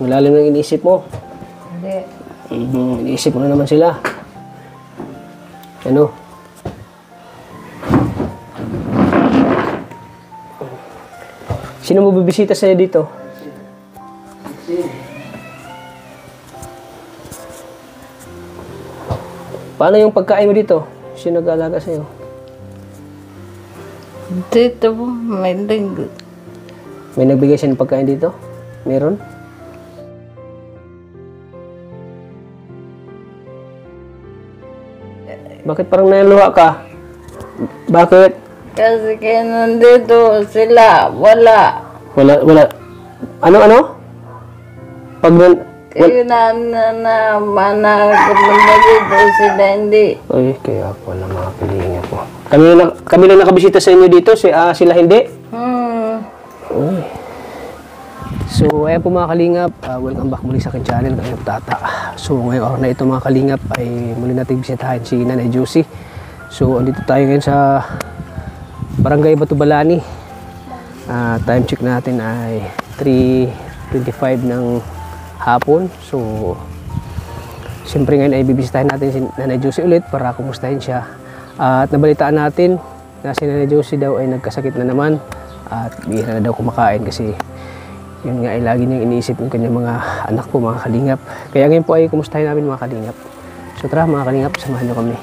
Malalim ng iniisip mo. Hindi. Iniisip mo na naman sila. Ano? Sino mo bibisita sa'yo dito? Paano yung pagkain mo dito? Sino nag-aalaga sa'yo? Dito po, may linggo. May nagbigay siya ng pagkain dito? Meron? Bakit parang naluha ka? Bakit? Kasi kaya nandito sila, wala. Wala. Ano? Pag Kayo na dito sila, hindi. ay, kaya pala mga pilinga po. Kami lang nakabisita sa inyo dito, sila hindi? Uy. So, ayan po mga kalingap, welcome back muli sa akin channel, Kalingap Tata. So, ngayong araw na ito mga kalingap ay muli natin bisitahin si Nanay Josie. So, andito tayo ngayon sa Barangay Batubalani. Time check natin ay 3:25 ng hapon. So, siyempre ngayon ay bibisitahin natin si Nanay Josie ulit para kumustahin siya. At nabalitaan natin na si Nanay Josie daw ay nagkasakit na naman at bihira na daw kumakain kasi yun nga ay lagi niyang iniisip yung kanyang mga anak po mga kalingap. Kaya ngayon po ay kumustahin namin mga kalingap. So tara mga kalingap, samahan niyo kami.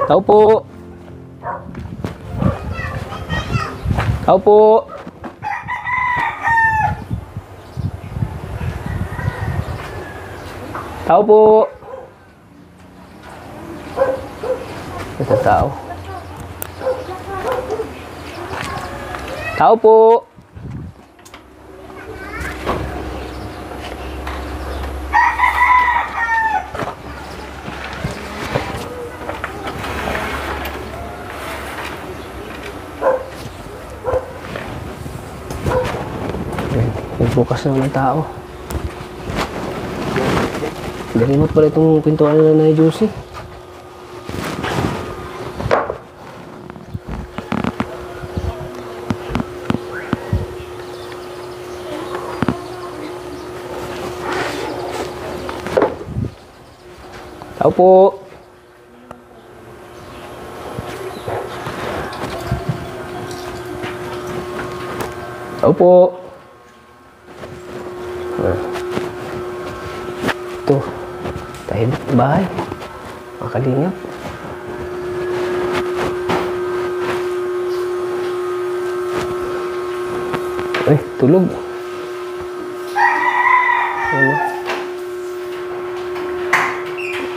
Tao po. Tao po. Tao po. Ito tao. Tao po. Bukas na ng tao. Galimot pala itong pintuan na Nanay Josie. Tao po. Tao po. Ito, tahimik na bahay. Mga kalingap. Ay, tulog. Ano?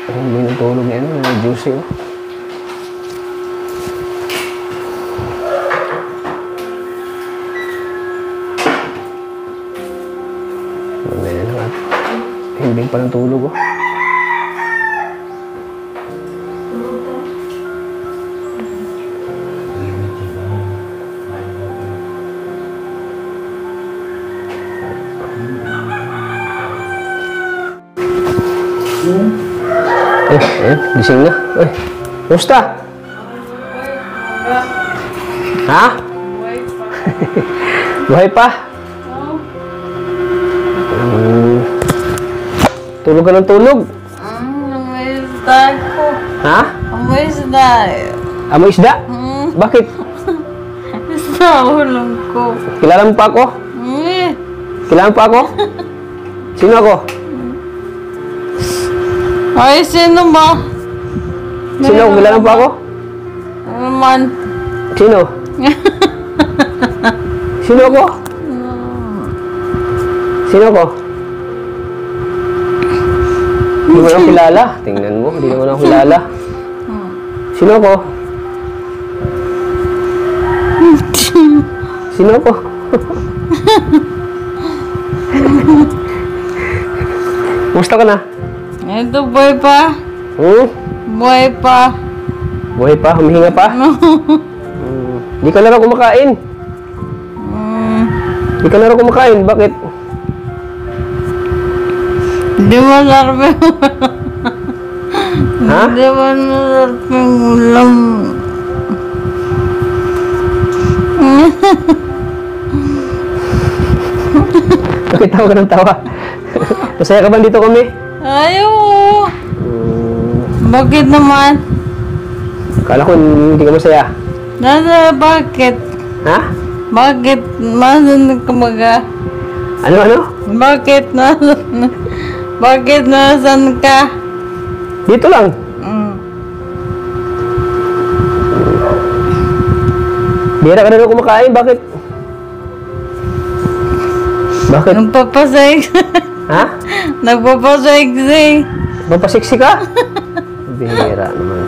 Ay, hindi natulog yan. May juicy, oh. Hindi pa ng tulog, oh. Gising na. Uy, kumusta? Ha? Buhay pa? Tulog ka ng tulog? Amoy isda ko. Ha? Amoy isda. Amoy isda? Bakit? Isda ulam ko. Kilala mo pa ako? Kilala mo pa ako? Sino ako? Ay, sino ba? Sino ako? Kilala mo pa ako? Ano naman? Sino? Sino ako? Sino ako? Hindi mo na kilala. Tingnan mo, hindi naman ako kilala. Sino ako? Sino ako? Kumusta ka na? Ito, buhay pa. Hmm? Buhay pa. Buhay pa? Humihinga pa? Hindi ka na raw kumakain. Hindi ka na raw kumakain. Bakit? Di masarap yung Ha? Di masarap yung ulam. Bakit tawa ka ng tawa? Masaya ka ba dito kami? Ayaw. Bakit naman? Kala ko hindi ka masaya. Bakit? Ha? Bakit? Masan ka maga? Ano? Bakit? Bakit nasan ka? Dito lang. Bira ka na rin kumakain. Bakit? Bakit? Nagpapasig. Ha? Nagpapasig. Papasiksi ka? Bira naman.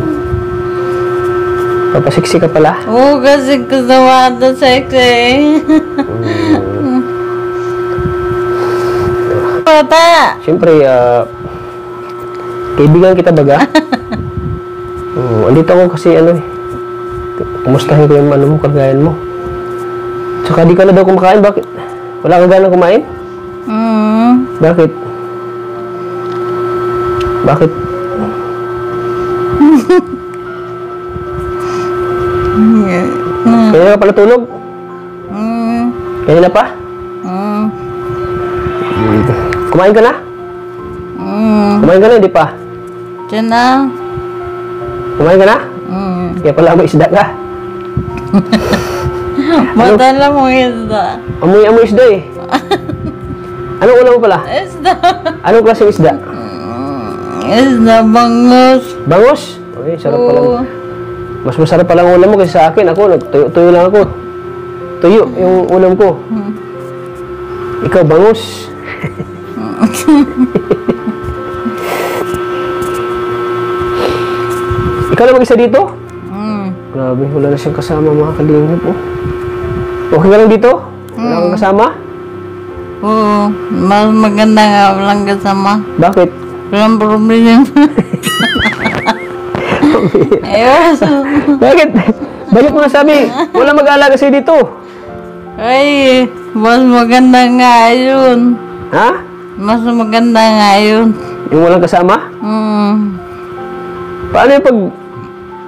Papasiksi ka pala? Oo, kasi kasama ito sexy. Pata! Siyempre, kaibigan kita baga? Andito ako kasi kumustahin ko yung mo, kagayan mo. Tsaka di ka na daw kumakain, bakit? Wala kang ganang kumain? Bakit? Bakit? Kaya ka pala tulog? Kanina pa? Kumain ka na? Kumain ka na, hindi pa? Diyan na. Kumain ka na? Kaya pala may isda ka. Madala mo isda. Amoy isda eh. Anong ulam mo pala? Isda. Anong klaseng isda? Isda bangus. Bangus? Uy, sarap pala. Oo. Mas masarap pala ang ulam mo kaysa sa akin. Ako, tuyo lang ako. Tuyo yung ulam ko. Ikaw, bangus. Ikaw na mag-isa dito? Grabe, wala na siyang kasama mga kalingap. Okay ka lang dito? Wala kang kasama? Oo. Mas maganda nga walang kasama. Bakit? Walang problema. Ayos. Bakit? Bakit mo nasabi? Wala mag-aalaga sa'yo dito. Ay, mas maganda nga yun. Ha? Mas maganda nga yun. Yung walang kasama? Paano yung pag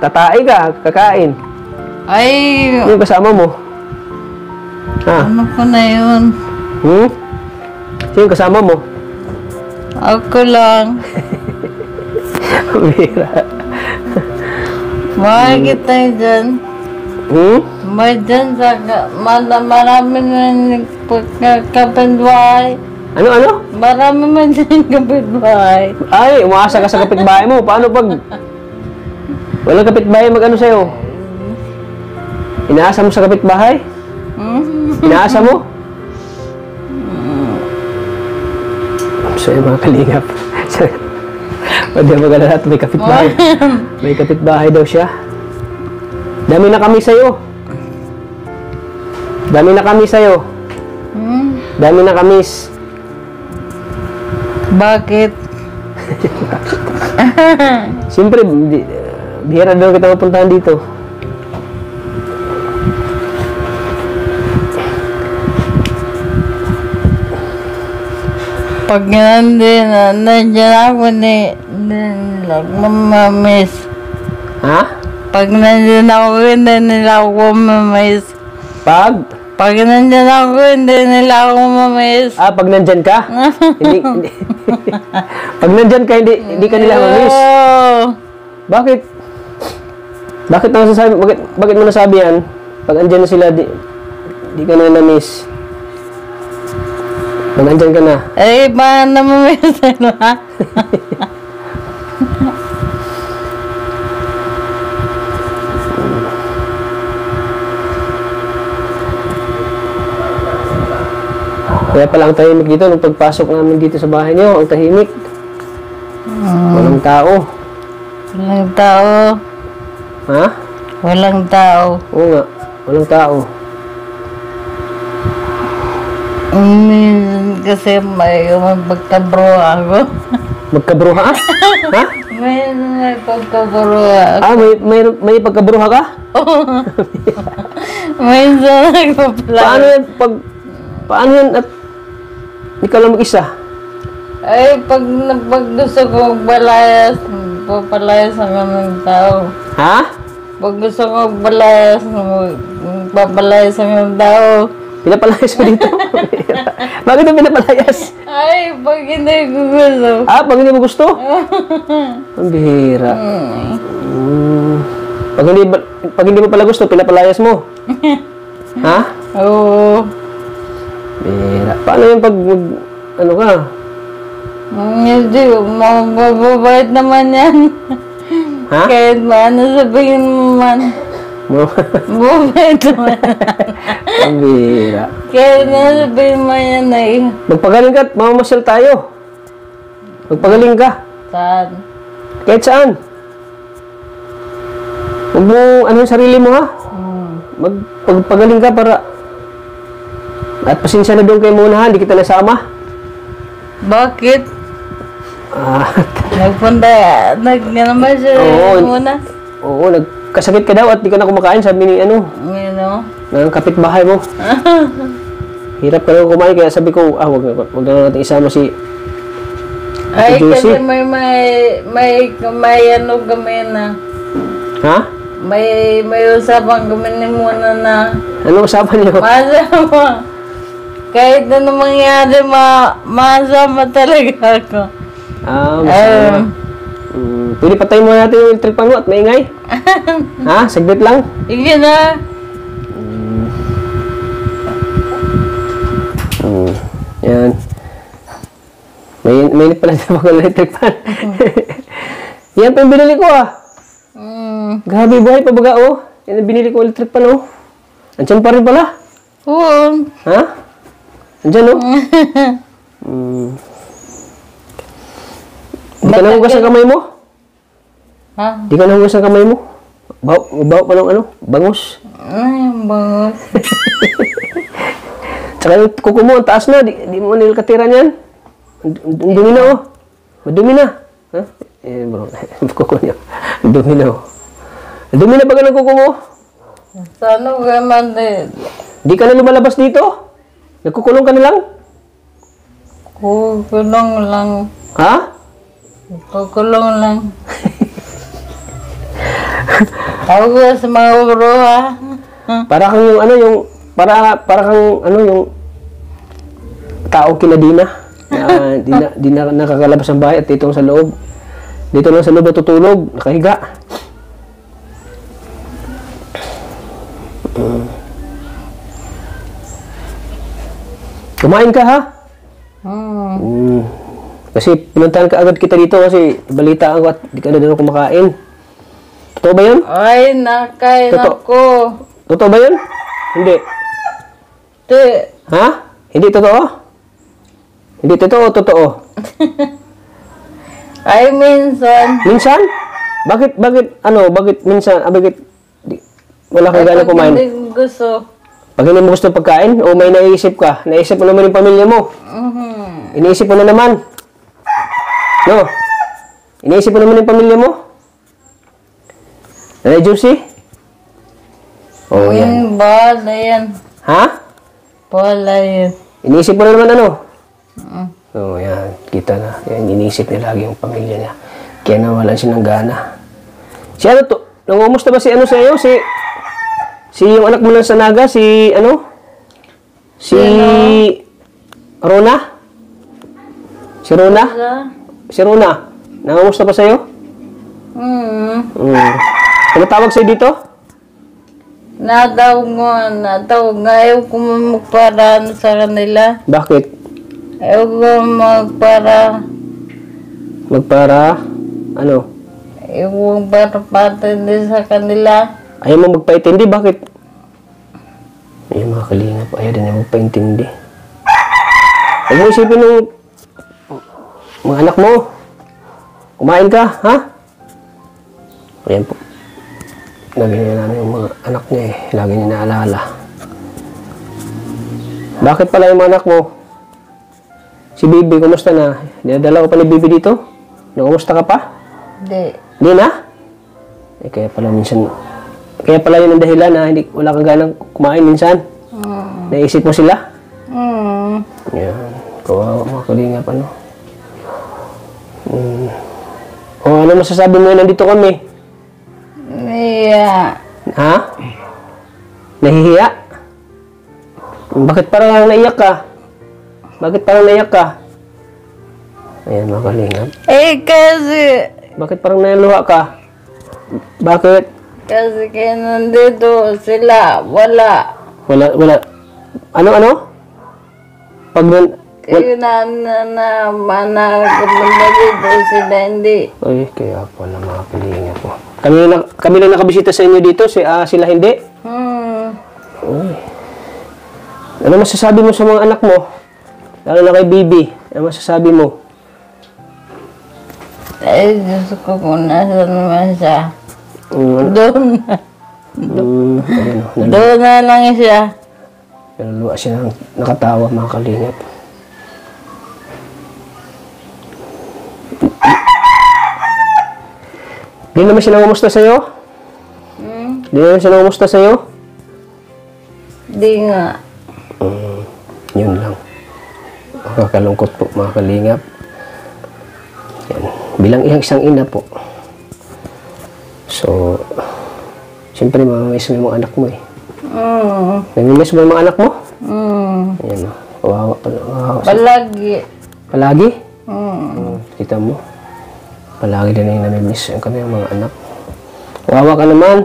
tatae ka, kakain? Ay, Yung kasama mo? Ha? ano ko na yun? Sino yung kasama mo? Ako lang. Bira. Bakit tayo dyan? May dyan sa marami na kapitbahay. Ano? Marami man dyan kapitbahay. Ay, umaasa ka sa kapitbahay mo. Paano pag walang kapitbahay mag-ano sa'yo? Inaasa mo sa kapitbahay? Inaasa mo? So yung mga kalingap. Pwede mag-alala at may kapitbahay. May kapitbahay daw siya. Dami na kami sa'yo. Dami na kami sa'yo. Dami na kamis. Bakit? Siyempre, bihira daw kita mapuntahan dito. Pag nandiyan ako nagmamiss. Ha? Pag nandiyan ako, hindi nila ako mamiss. Pag nandiyan ako, hindi nila ako mamiss. Pag nandyan ka? hindi. Pag nandyan ka, hindi ka nila mamiss. Bakit? Bakit mo nasabi yan? Pag andyan na sila, di ka na na-miss. Pag andyan ka na. Eh, ba namamiss na? Kaya pala ang tahimik dito, nung pagpasok namin dito sa bahay niyo, ang tahimik. Walang tao. Walang tao. Ha? Walang tao. Oo nga. Walang tao. Minsan kasi may magkabro ako. Magkabruha ka? Ha? May pagkabro ako. Ah, may pagkabruha ka? Minsan nagpapala. Paano yan at ikaw lang mag-isa? Ay, pag gusto ko magbalayas, papalayas ako ng tao. Ha? Pag gusto ko magbalayas, papalayas ako ng tao. Pinapalayas mo dito? Bakit mo pinapalayas? Ay, pag hindi ko gusto. Ah, pag hindi mo gusto? Ang bihira. Pag hindi mo pala gusto, pinapalayas mo? Ha? Oo. Bihira. Paano yung pag ano ka? Hindi, mababait naman yan. Ha? Kahit maano sabihin mo man. Mababait naman. Ang bihira. Kahit nasabihin mo yan ay. Magpagaling ka at mamamasyal tayo. Magpagaling ka. Saan? Kahit saan. Huwag mo, ano yung sarili mo ha? Magpagaling ka para... At pasensya na doon kayo muna ha, hindi kita nasama. Bakit? Naman siya muna. Oo, nagkasakit ka daw at di ka na kumakain, sabi ni ano, ng kapitbahay mo. Hirap ka na kumain, kaya sabi ko, wag na natin isama si Ay, Josie. kasi may ano kami na. Ha? May usapan kami ni muna na. Ano usapan niyo? Masama. Kahit ano mangyari, masama talaga ako. Masama. Pwede patayin mo natin yung electric fan mo at maingay? Ha? Saglit lang? Sige na. Yan. Mainit pala sa mga electric fan. Yan pa yung binili ko Grabe buhay pa baga Yan ang binili ko electric fan Andiyan pa rin pala. Oo. Ha? Andiyan Di ka nahugas ang kamay mo? Ha? Di ka nahugas ang kamay mo? Baho pa ng bangus. Ay, bangus. Tsaka yung kuko mo, ang taas na. Di mo nilkatiran yan. Ang dumi na Madumi na. Ha? Bro, kuko niya. Ang dumi na Ang dumi na baga ng kuko mo? Sana ka man din. Di ka na lumalabas dito? Nagkukulong ka na lang? Kukulong lang. Ha? Kukulong lang. Ako sa mga bruha. Para kang yung para kang yung taong kinadina. Di na nakakalabas ng bahay at dito lang sa loob. Dito lang sa loob natutulog, nakahiga. Kumain ka ha? Kasi pinuntahan ka agad kita dito kasi balitaan ko at di ka na doon kumakain. Totoo ba yun? Ay, nakain ako. Totoo ba yun? Hindi. Ha? Hindi totoo? Hindi totoo? Ay, minsan. Minsan? Bakit minsan? Wala kang gana kumain? Hindi ko gusto. Pag hindi mo gusto pagkain o may naisip ka, naisip mo naman yung pamilya mo. Iniisip mo na naman. No? Iniisip mo naman yung pamilya mo. Nanay Josie? Yan. Bahala yan. Ha? Bahala yan. Iniisip mo na naman yan. Kita na. Yan, iniisip niya lagi yung pamilya niya. Kaya nawalan siya ng gana. Si ano to? Nangumusta ba si ano sa iyo? Si yung anak mo lang sa Naga? Si ano? Si Rona? Si Rona? Si Rona? Nangumusta ba sa iyo? Ano tawag sa'yo dito? Natawag nga. Ayaw ko magpara sa kanila. Bakit? Ayaw ko magpara. Magpara? Ano? Ayaw ko magpara sa kanila. Ayaw mo magpaintindi? Bakit? Ay, mga kalingap. Ayaw din niya magpaintindi. Huwag mo isipin ng mga anak mo. Kumain ka, ha? Ayan po. Nagiging namin yung mga anak niya eh. Lagi niya naalala. Bakit pala yung mga anak mo? Si Bibi, kumusta na? Dinadala ko pa ni Bibi dito? Kumusta ka pa? Hindi. Hindi na? Eh, kaya pala minsan, kaya pala yun ang dahilan na hindi, wala kang ganang kumain minsan. Naisip mo sila? Yan. Kawawa mga kalingap, ano? O, ano masasabi mo nandito kami? Iya. Ha? Nahihiya? Bakit parang naiyak ka? Bakit parang naiyak ka? Ayan mga kalingap. Kasi, Bakit parang naluha ka? Bakit? kasi kaya nandito sila, wala. Wala. Ano? Pag Kayo na pumunta dito sila, hindi. ay, kaya pala mga kalingap po. Kami lang nakabisita sa inyo dito, sila hindi? Uy. Ano masasabi mo sa mga anak mo? Lalo na kay Bibi. Ano masasabi mo? Ay, gusto ko kung nasa naman siya. Doon na. Ayun, Doon na lang siya. naluluwa siya ng nakatawa mga kalingap. Di naman siya nangumusta sa'yo? Di naman siya nangumusta sa'yo? Di nga. Yun lang. Makakalungkot po mga kalingap. Yan. Bilang isang ina po. So, siyempre mamamiss mo yung mga anak mo eh. Namimiss mo yung mga anak mo? Ayan o. Kawawa pala. Palagi. Palagi? Kita mo? Palagi din yung namimiss yung kami mga anak. Kawawa ka naman.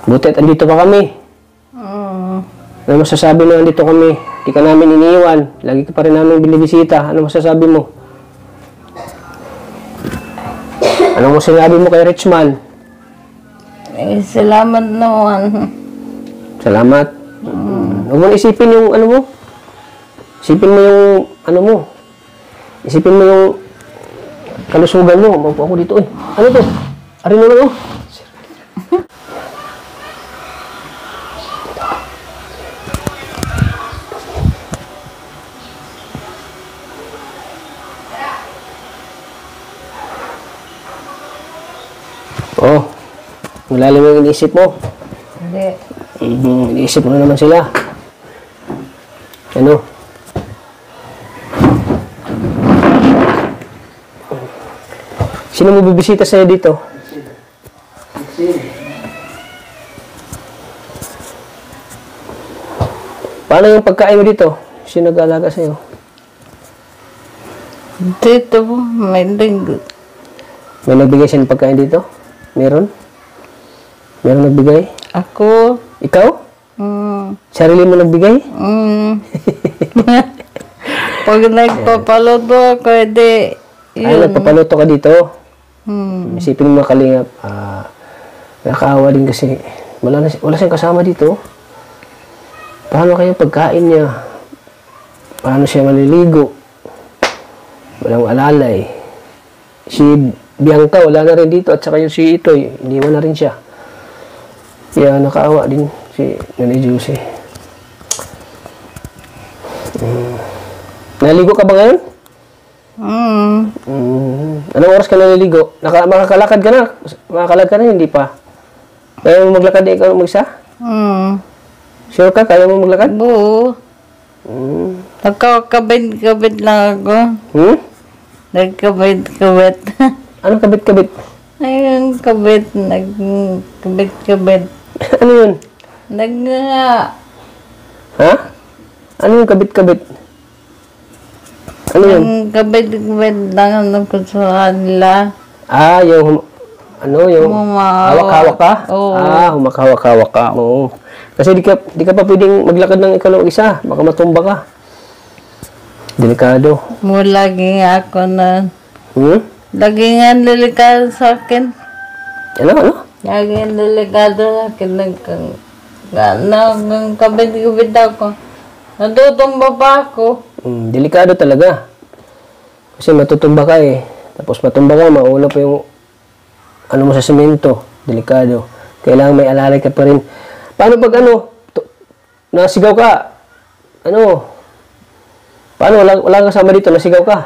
Buti at andito pa kami. Ano masasabi mo andito kami? Di ka namin iniiwan. Lagi ka pa rin namin binibisita. Ano masasabi mo? Ano mo sinabi mo kay Richman? Eh, salamat naman. Salamat. Huwag mo na isipin yung ano mo. Isipin mo yung ano mo. Isipin mo yung kalusugan mo. Maupo ako dito eh. Ano to? Arin mo na oh. Oh, malalim yung iniisip mo. Hindi. Iniisip mo na naman sila. Ano? Sino mo bibisita sa'yo dito? Paano yung pagkain mo dito? Sino nag-aalaga sa'yo? Dito po, may linggo. May nagbigay siya ng pagkain dito? Meron? Meron nagbigay? Ako. Ikaw? Sarili mo nagbigay? Pag nagpapaluto ako, edi, Ay, nagpapaluto ka dito? Isipin mo mga kalingap, nakakaawa din kasi wala siyang kasama dito. Paano kaya pagkain niya? Paano siya maliligo? Walang alalay. Si Bianca, wala na rin dito. At saka yung si Itoy, hindi mo na rin siya. Kaya nakaawa din si Nanay Juicy. Naligo ka ba ngayon? Anong oras ka naliligo? Makakalakad ka na? Makakalakad ka na? Hindi pa. Kaya mo maglakad na ikaw mag-isa? Sure ka? Kaya mo maglakad? Oo. Nagkakabit-kabit lang ako. Nagkabit-kabit. Anong kabit-kabit? Ayun, kabit. Nagkabit-kabit. Ano yun? Ha? Ano yung kabit-kabit? Ano yun? Ang kabit-kabit lang ang sa kanila. Yung yung hawak-hawak ka? Oo. Humakhawak-hawak ka. Oo. Kasi di ka pa pwedeng maglakad ng ikaw lang isa. Baka matumba ka. Delikado. Lagi nga ako na... Lagi nga delikado sa akin. Ano? Lagi nga delikado sa akin. Nagkabit-kabit ako. Natutumba pa ako. Delikado talaga. Kasi matutumba ka eh. Tapos matumba ka, mauna pa yung ano mo sa semento. Delikado. Kailangan may alalay ka pa rin. Paano pag nasigaw ka? Paano? Wala kang kasama dito, nasigaw ka?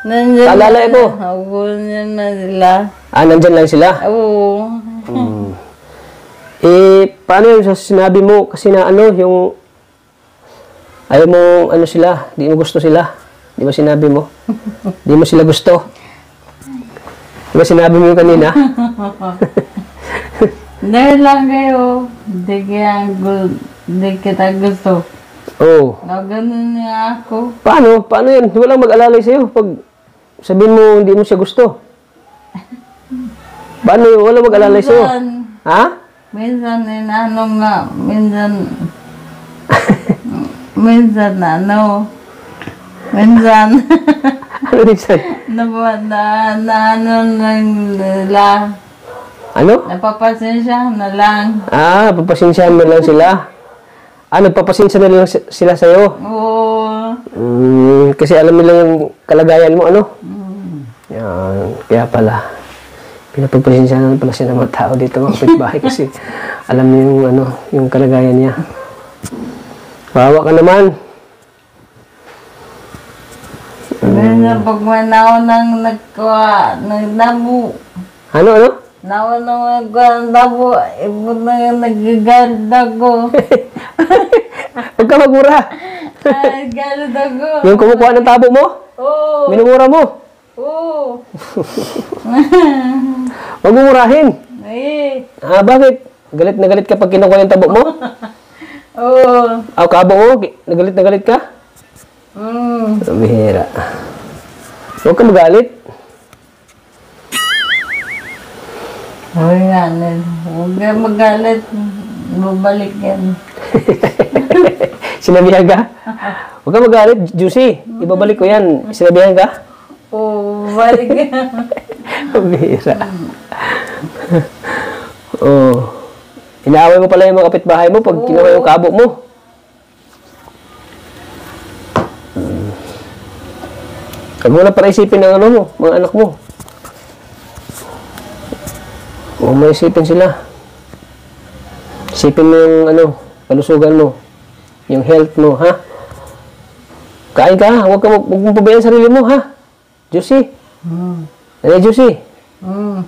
Nandiyan Kaalala ko. Ako na sila. Nandyan lang sila? Oo. Paano yung sinabi mo? Kasi na yung ayaw mo, sila, di mo gusto sila. Di ba sinabi mo? Di mo sila gusto. Di ba sinabi mo yung kanina? Dahil lang kayo, di kita gusto. Oo. Ganun niya ako. Paano? Paano yan? Walang mag-alalay sa'yo pag sabihin mo hindi mo siya gusto. Paano yun? Walang mag-alalay sa'yo. Ha? Minsan, minsan, minsan, Ano minsan? lang nila. Ano? Napapasensya na lang. Papasensyahan mo lang sila. Nagpapasensya na lang sila sa'yo. Oo. Kasi alam nila yung kalagayan mo, Yan. Kaya pala, pinapagpasensya na pala siya ng mga tao dito, mga kapitbahay, kasi alam niyo yung, yung kalagayan niya. Kawawa ka naman. Minsan, pag manaw nang nagdabo. Ano? Nawa nang nagdabo, ibo na nagagalit ako. Huwag ka magmura. Nagagalit ako. Yung kumukuha ng tabo mo, Oo. minumura mo. Oo. Huwag mo murahin. Bakit? Galit na galit ka pag kinukuha yung tabo mo? Oo. Kabo mo, nagalit na galit ka? Bihira. Huwag ka magalit. Huwag nga, huwag ka magalit. Babalik yan. Sinabihan ka? Huwag ka magalit, Juicy. Ibabalik ko yan. Sinabihan ka? Oo, babalik yan. Bihira. Inaaway mo pala yung mga kapitbahay mo pag kinuha yung kabo mo. Huwag mo na para isipin ng mga anak mo. Huwag mo isipin sila. Isipin mo yung kalusugan mo. Yung health mo, ha? Kain ka, huwag mo pabayaan sarili mo, ha? Juicy. Juicy.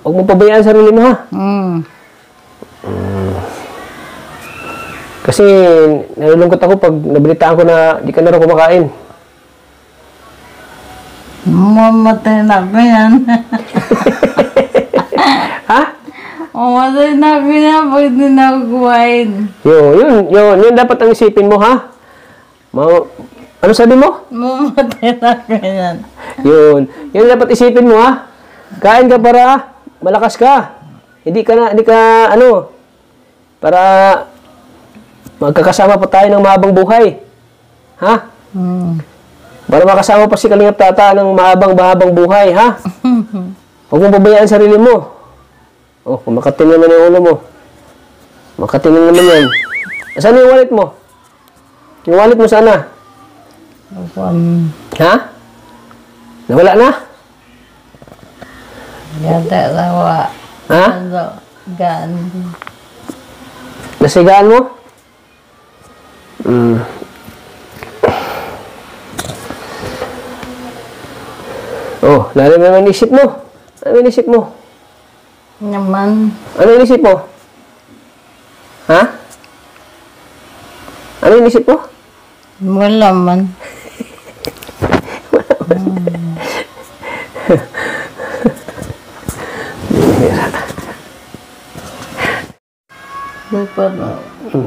Huwag mo pabayaan sarili mo, ha? Kasi nalulungkot ako pag nabalitaan ko na di ka na rin kumakain. Mamatay na ko yan. Ha? Mamatay na ko yan pag di na ako kumain. Yun dapat ang isipin mo, ha? Ano sabi mo? Mamatay na ko yan. Yun dapat isipin mo, ha? Kain ka para malakas ka. Hindi ka para magkakasama pa tayo ng mahabang buhay. Ha? Para makasama pa si Kalingap Tata ng mahabang buhay, ha? Huwag mong pabayaan sarili mo. Kung makatingin naman yung ulo mo. Makatingin naman yan. Saan yung wallet mo? Yung wallet mo sana? Ha? Nawala na? Ganda tawa. Ha? Ganda. Nasigaan mo? Lalim naman isip mo. Ano inisip mo? Naman. Ano inisip mo? Ha? Ano inisip mo? Wala man.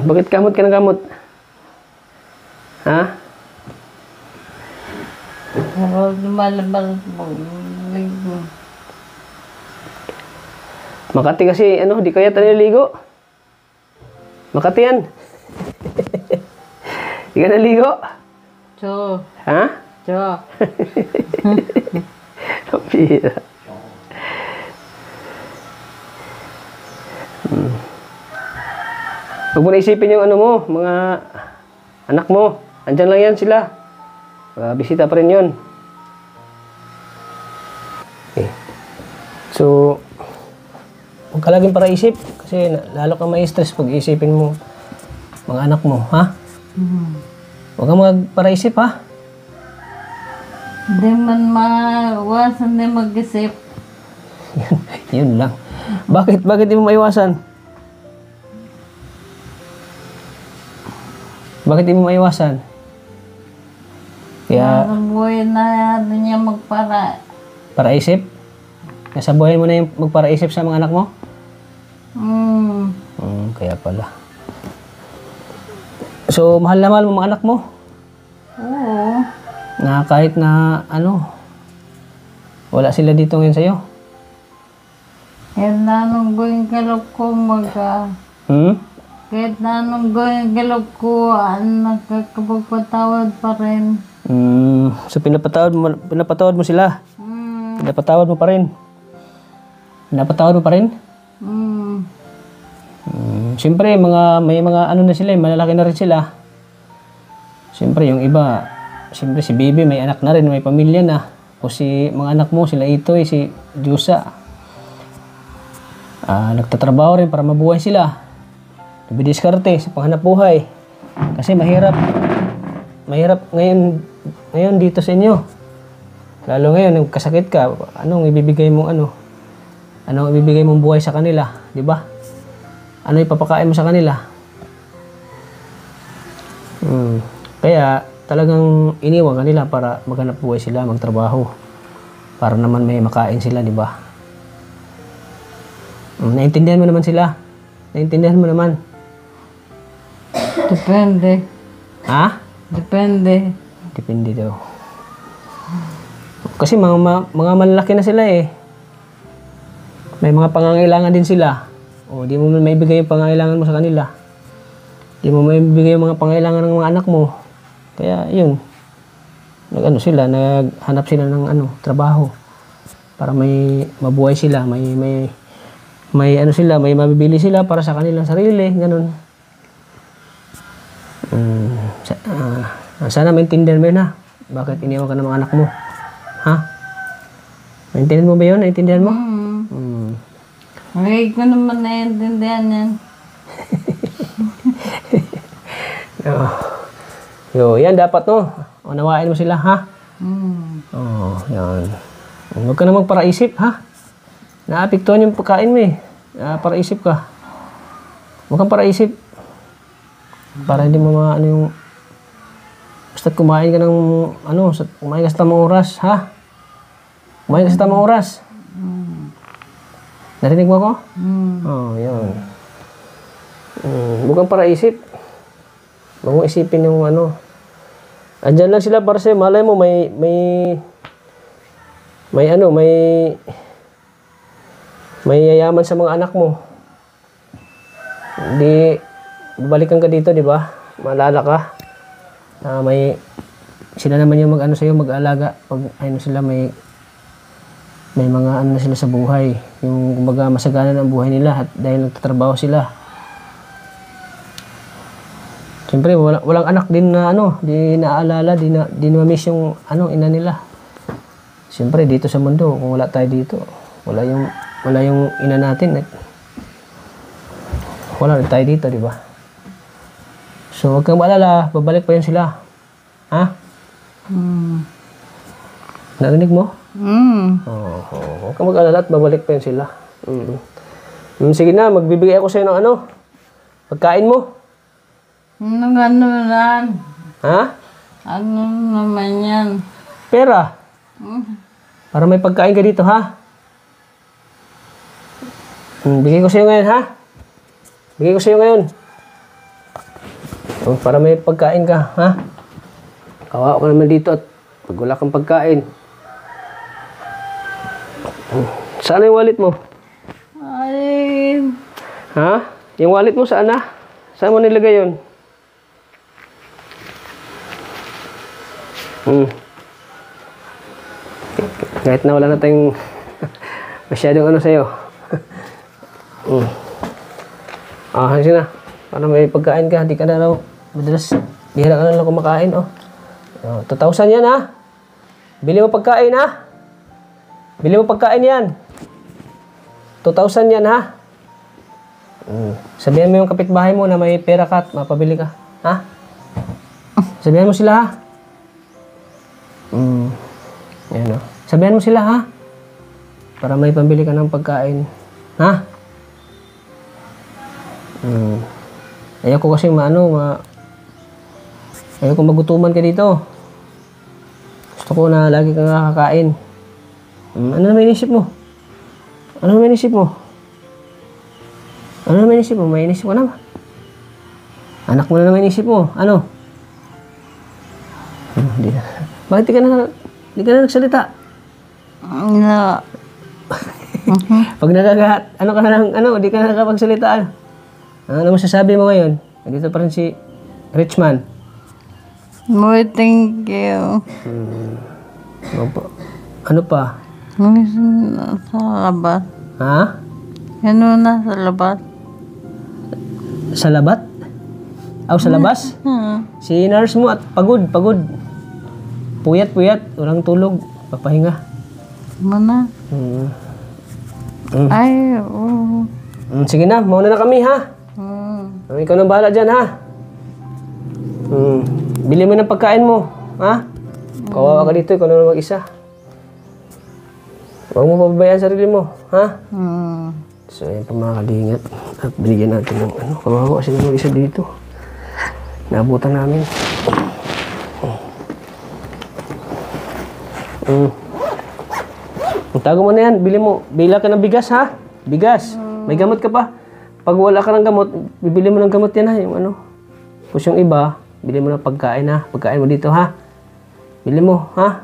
Bakit kamot ka ng kamot? Ha? Lumalabas po. Makati kasi, di kaya tayo naligo. Makati yan. Di ka naligo? Cho. Ha? Cho. Kapira. Huwag mo na isipin yung mga anak mo. Andyan lang yan sila. Bisita pa rin yun. So, huwag Huwag ka laging para isip. Kasi lalo kang ma-stress pag isipin mo mga anak mo, ha? Huwag kang magpara-isip, ha? Hindi man maiwasan din mag-isip. Yun lang. Bakit di mo maiwasan? Bakit di mo maiwasan? Kaya, Nasa buhay na niya magpara. para isip? Nasa buhay mo na yung magpara-isip sa mga anak mo? Kaya pala. So, mahal na mahal mo mga anak mo? Oo. Na kahit na, wala sila dito ngayon sa'yo? Kahit na anong gawin galog ko kahit na anong gawin galog ko, nakakapagpatawad pa rin. So, pinapatawad mo sila? Pinapatawad mo pa rin? Pinapatawad mo pa rin? Siyempre, may mga na sila, malalaki na rin sila. Siyempre, yung iba, siyempre si Bibi may anak na rin, may pamilya na. O si mga anak mo, sila Itoy, si Diyosa. Nagtatrabaho rin para mabuhay sila. Nabidiskarte sa panghanap buhay. Kasi mahirap ngayon dito sa inyo. Lalo ngayon, nagkasakit ka, anong ibibigay mong buhay sa kanila, di ba? Ano ipapakain mo sa kanila? Kaya talagang iniwan kanila para maghanap buhay sila, magtrabaho. Para naman may makain sila, di ba? Naintindihan mo naman sila. Naintindihan mo naman. Depende. Ha? Depende. Depende daw. Kasi mga malalaki na sila eh. May mga pangangailangan din sila. O, di mo maibigay yung pangangailangan mo sa kanila. Di mo maibigay yung mga pangangailangan ng mga anak mo. Kaya, yun. Naghanap sila trabaho. Para may mabuhay sila, may mabibili sila para sa kanilang sarili, ganun. Sana maintindihan mo yun, ha? Bakit iniwan ka ng mga anak mo? Ha? Maintindihan mo ba yun? Naintindihan mo? Hindi ko naman naiintindihan yan. Yan dapat, no? Unawain mo sila, ha? Yan. Huwag ka na magpara-isip, ha? Naapektuhan yung pagkain mo, eh. Para-isip ka. Huwag kang para-isip. Para hindi mo yung... Basta kumain ka ng, kumain ka sa tamang oras, ha? Kumain ka sa tamang oras. Narinig mo ako? Yan. Huwag kang para-isip. Huwag mong isipin yung Andyan lang sila para sa'yo. Malay mo, may yayaman sa mga anak mo. Hindi, babalikan ka dito, di ba? Maalala ka. Sila naman yung sa'yo, mag-alaga. Pag sila, may mga na sila sa buhay. Yung kumbaga masagana ng buhay nila at dahil nagtatrabaho sila. Siyempre, walang anak din na di naaalala, di na-miss yung ina nila. Siyempre, dito sa mundo, kung wala tayo dito, wala yung ina natin. Wala rin tayo dito, di ba? So, huwag kang maalala, babalik pa yun sila. Ha? Narinig mo? Huwag kang mag-alala at babalik pa yun sila. Sige na, magbibigay ako sa'yo ng pagkain mo. Ano yan? Ha? Ano naman yan? Pera. Para may pagkain ka dito, ha? Bigay ko sa'yo ngayon, ha? Bigay ko sa'yo ngayon. Para may pagkain ka, ha? Kawawa ka naman dito at pag wala kang pagkain. Saan yung wallet mo? Ay, Ha? Yung wallet mo saan na? Saan mo nilagay yun? Kahit na wala na tayong masyadong sa'yo. Kasi na. Para may pagkain ka, di ka na raw. Madalas, bihira ka na lang kumakain, 2,000 yan, ha? Bili mo pagkain, ha? Bili mo pagkain yan. 2,000 yan, ha? Sabihan mo yung kapitbahay mo na may pera ka at mapabili ka. Ha? Sabihan mo sila, ha? Yan, o. Sabihan mo sila, ha? Para may pambili ka ng pagkain. Ha? Ayoko kasi ayoko magutuman ka dito. Gusto ko na lagi kang nakakain. Ano naman inisip mo? Ano naman inisip mo? Ano naman inisip mo? May inisip ko naman. Anak mo na naman inisip mo. Ano? Hindi na. Bakit di ka na nagsalita? No. Pag nagagahat, di ka na nakapagsalita. Ano masasabi mo ngayon? Nandito pa rin si Richman. Boy, thank you. Ano pa? Sa labas. Ha? Ano na sa labas? Sa labat? Sa labas? Si nurse mo at pagod. Puyat. Walang tulog. Papahinga. Mana? Ay, oo. Sige na, mauna na kami, ha? Ikaw nang bahala dyan, ha? Bili mo ng pagkain mo, ha? Kawawa ka dito, ikaw na mag-isa. Huwag mo pababayaan sarili mo, ha? So, ayan pa mga kalingap. At binigyan natin ng kawawa kasi ng mag-isa dito. Naabutan namin. Tago mo na yan, bila ka ng bigas, ha? Bigas, may gamot ka pa. Pag wala ka ng gamot, bibili mo ng gamot yan, ha? Tapos yung iba, bili mo ng pagkain, ha? Pagkain mo dito, ha? Bili mo, ha?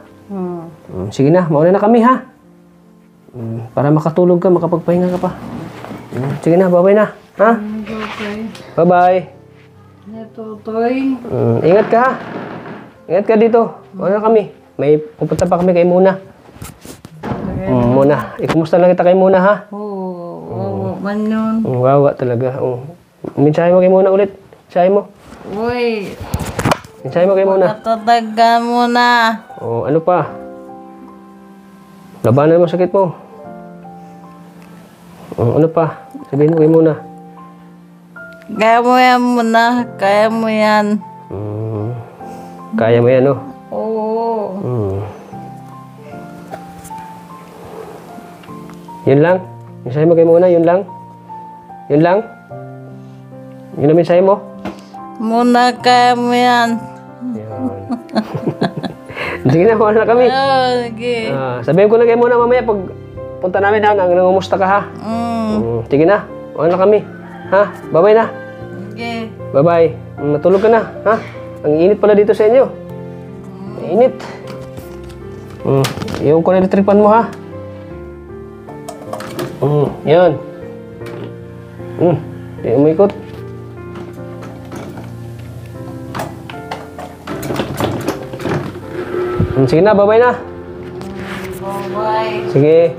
Sige na, mauna na kami, ha? Para makatulog ka, makapagpahinga ka pa. Sige na, bye-bye na, ha? Bye-bye. Natutoy. Ingat ka, ha? Ingat ka dito. Mauna na kami. May pupunta pa kami kay Muna. Muna. Ikumusta lang kita kay Muna, ha? Oo, man yun. Wawa talaga. Minsahe mo kay Muna ulit. Minsahe mo. Uy. Minsahe mo kay Muna. Natatagan mo na. Ano pa? Labanan mo sakit mo. Ano pa? Sabihin mo kay Muna. Kaya mo yan muna. Kaya mo yan. Kaya mo yan, no? Oo. Yun lang? Minsahe mo kay Muna, yun lang? Yun lang? Yun ang minsahe mo? Muna, kaya mo yan. Yun. Sige na, mauna na kami. Sige. Sabihin ko na kay Muna mamaya pag punta namin, ha? Nangumusta ka, ha? Sige na, mauna na kami. Ha? Bye-bye na. Sige. Bye-bye. Matulog ka na, ha? Ang init pala dito sa inyo. Init. Yung ko na electric fan mo, ha? Yan. Hindi umikot. Sige na, bye-bye na. Bye-bye. Sige.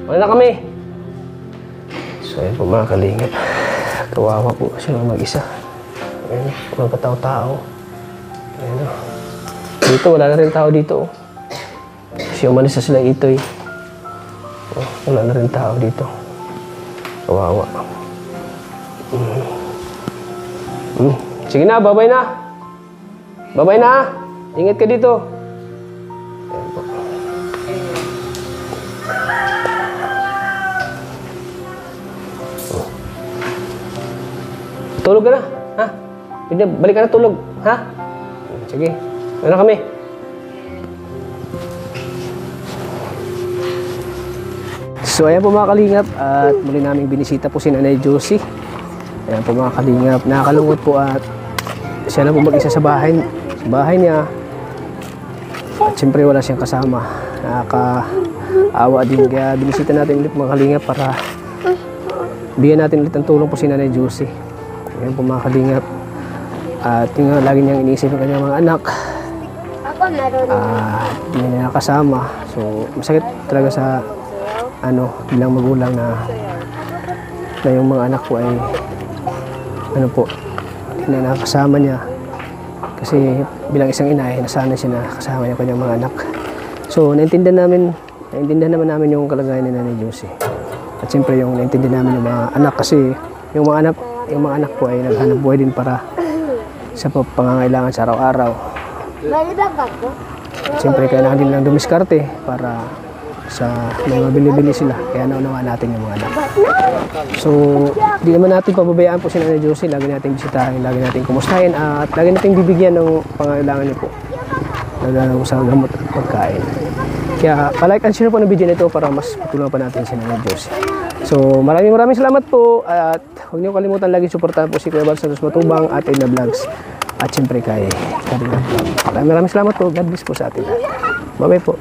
Wala na kami. So, ayan po mga kalingap. Kawawa po kasi ng mag-isa. Ayan, walang katao-tao. Ayan o. Dito, wala na rin tao dito. Kasi umalis na sila itoy. Wala na rin tao dito. Kawawa. Sige na, bye-bye na. Bye-bye na. Ingat ka dito. Ayan po. Tulog ka na, ha? Balik ka na tulog, ha? Sige, ano kami? So ayan po mga kalingap at muli namin binisita po si Nanay Josie. Ayan po mga kalingap, nakakalungkot po at siya na po mag-isa sa bahay niya. At siyempre wala siyang kasama. Nakakaawa din kaya binisita natin ulit mga kalingap para bigyan natin ulit ang tulong po si Nanay Josie. Ayan po mga kalingap. At yung lagi niyang iniisip ng kanyang mga anak. Hindi niya nakasama. So masakit talaga sa bilang magulang na yung mga anak ko ay hindi na nakasama niya. Kasi bilang isang ina ay nasanay siya na kasama niya kanyang mga anak. So naintindihan naman namin yung kalagayan ni Nanay Josie. At siyempre yung naintindihan namin yung mga anak kasi yung mga anak po ay naghanap buhay din para sa pangangailangan sa araw-araw. Siyempre, kailangan din lang dumiskarte para sa mga bili-bili sila. Kaya naunawa natin yung mga anak. So, di naman natin pababayaan po si Nanay Josie. Lagi natin bisitahin, lagi natin kumustahin, at lagi natin bibigyan ng pangangailangan niyo po. Lalo sa gamot at pagkain. Kaya, palike and share po ng video nito para mas patulungan pa natin si Nanay Josie. So, maraming salamat po. At huwag niyo kalimutan lagi suportahan po si Kuya Bal Santos Matubang at Edna Vlogs. At siyempre kay Karina Vlog. Maraming salamat po. God bless po sa atin. Bye-bye po.